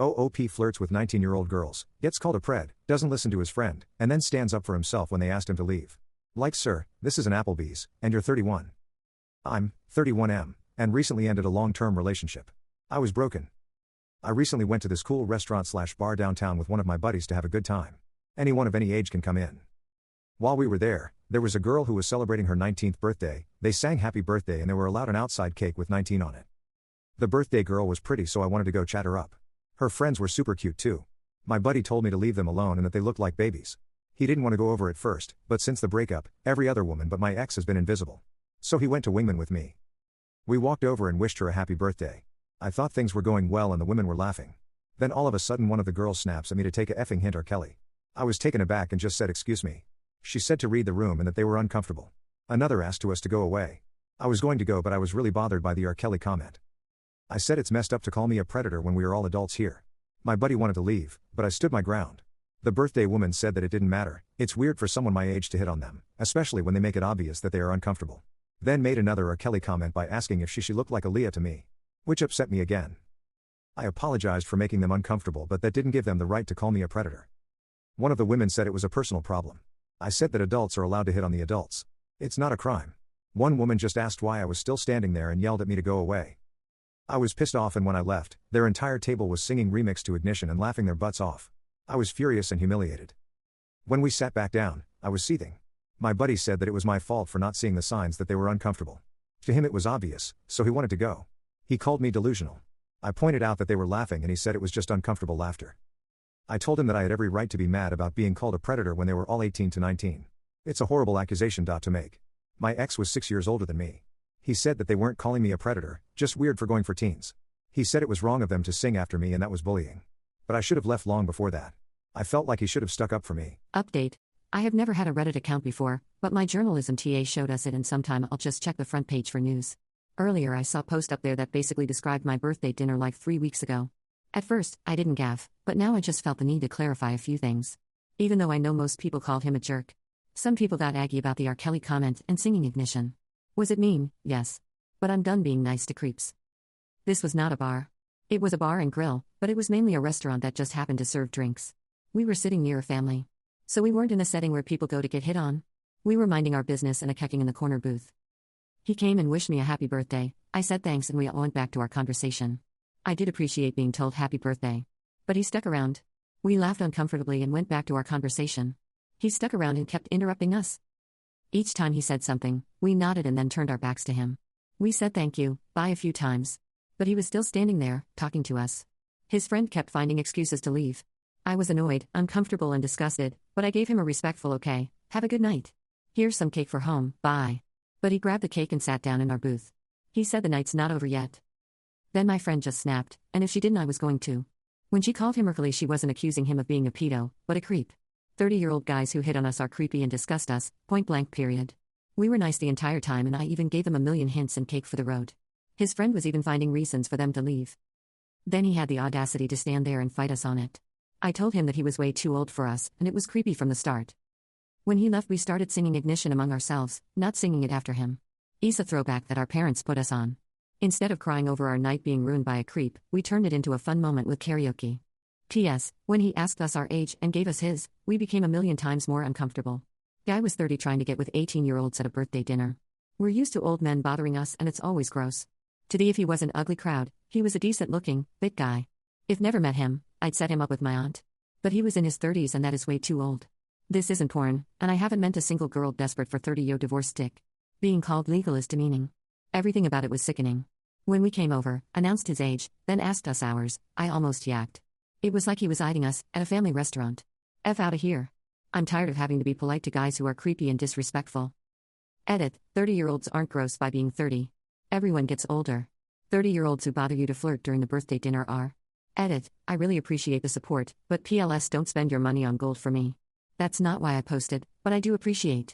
OOP flirts with 19-year-old girls, gets called a pred, doesn't listen to his friend, and then stands up for himself when they asked him to leave. Like, sir, this is an Applebees, and you're 31. I'm 31M, and recently ended a long-term relationship. I was broken. I recently went to this cool restaurant/bar downtown with one of my buddies to have a good time. Anyone of any age can come in. While we were there was a girl who was celebrating her 19th birthday. They sang happy birthday and they were allowed an outside cake with 19 on it. The birthday girl was pretty, so I wanted to go chat her up. Her friends were super cute too. My buddy told me to leave them alone and that they looked like babies. He didn't want to go over at first, but since the breakup, every other woman but my ex has been invisible. So he went to wingman with me. We walked over and wished her a happy birthday. I thought things were going well and the women were laughing. Then all of a sudden one of the girls snaps at me to take a effing hint, R. Kelly. I was taken aback and just said excuse me. She said to read the room and that they were uncomfortable. Another asked us to go away. I was going to go, but I was really bothered by the R. Kelly comment. I said it's messed up to call me a predator when we are all adults here. My buddy wanted to leave, but I stood my ground. The birthday woman said that it didn't matter. It's weird for someone my age to hit on them, especially when they make it obvious that they are uncomfortable. Then made another R. Kelly comment by asking if she looked like Aaliyah to me. Which upset me again. I apologized for making them uncomfortable, but that didn't give them the right to call me a predator. One of the women said it was a personal problem. I said that adults are allowed to hit on the adults. It's not a crime. One woman just asked why I was still standing there and yelled at me to go away. I was pissed off, and when I left, their entire table was singing Remix to Ignition and laughing their butts off. I was furious and humiliated. When we sat back down, I was seething. My buddy said that it was my fault for not seeing the signs that they were uncomfortable. To him it was obvious, so he wanted to go. He called me delusional. I pointed out that they were laughing and he said it was just uncomfortable laughter. I told him that I had every right to be mad about being called a predator when they were all 18 to 19. It's a horrible accusation to make. My ex was 6 years older than me. He said that they weren't calling me a predator, just weird for going for teens. He said it was wrong of them to sing after me and that was bullying. But I should have left long before that. I felt like he should have stuck up for me. Update. I have never had a Reddit account before, but my journalism TA showed us it, and sometime I'll just check the front page for news. Earlier I saw a post up there that basically described my birthday dinner like 3 weeks ago. At first, I didn't gaff, but now I just felt the need to clarify a few things. Even though I know most people called him a jerk. Some people got aggy about the R. Kelly comment and singing Ignition. Was it mean? Yes. But I'm done being nice to creeps. This was not a bar. It was a bar and grill, but it was mainly a restaurant that just happened to serve drinks. We were sitting near a family. So we weren't in a setting where people go to get hit on. We were minding our business and a kecking in the corner booth. He came and wished me a happy birthday. I said thanks and we all went back to our conversation. I did appreciate being told happy birthday. But he stuck around. We laughed uncomfortably and went back to our conversation. He stuck around and kept interrupting us. Each time he said something, we nodded and then turned our backs to him. We said thank you, bye a few times. But he was still standing there, talking to us. His friend kept finding excuses to leave. I was annoyed, uncomfortable and disgusted, but I gave him a respectful okay, have a good night. Here's some cake for home, bye. But he grabbed the cake and sat down in our booth. He said the night's not over yet. Then my friend just snapped, and if she didn't I was going to. When she called him Urkelly, she wasn't accusing him of being a pedo, but a creep. 30-year-old guys who hit on us are creepy and disgust us, point blank period. We were nice the entire time and I even gave them a million hints and cake for the road. His friend was even finding reasons for them to leave. Then he had the audacity to stand there and fight us on it. I told him that he was way too old for us, and it was creepy from the start. When he left we started singing Ignition among ourselves, not singing it after him. It's a throwback that our parents put us on. Instead of crying over our night being ruined by a creep, we turned it into a fun moment with karaoke. P.S. When he asked us our age and gave us his, we became a million times more uncomfortable. Guy was 30 trying to get with 18-year-olds at a birthday dinner. We're used to old men bothering us and it's always gross. Today if he was an ugly crowd, he was a decent-looking, fit guy. If never met him, I'd set him up with my aunt. But he was in his 30s and that is way too old. This isn't porn, and I haven't meant a single girl desperate for 30-year divorce stick. Being called legal is demeaning. Everything about it was sickening. When we came over, announced his age, then asked us ours, I almost yacked. It was like he was eyeing us, at a family restaurant. F outta here. I'm tired of having to be polite to guys who are creepy and disrespectful. Edit, 30-year-olds aren't gross by being 30. Everyone gets older. 30-year-olds who bother you to flirt during the birthday dinner are. Edit, I really appreciate the support, but PLS don't spend your money on gold for me. That's not why I posted, but I do appreciate.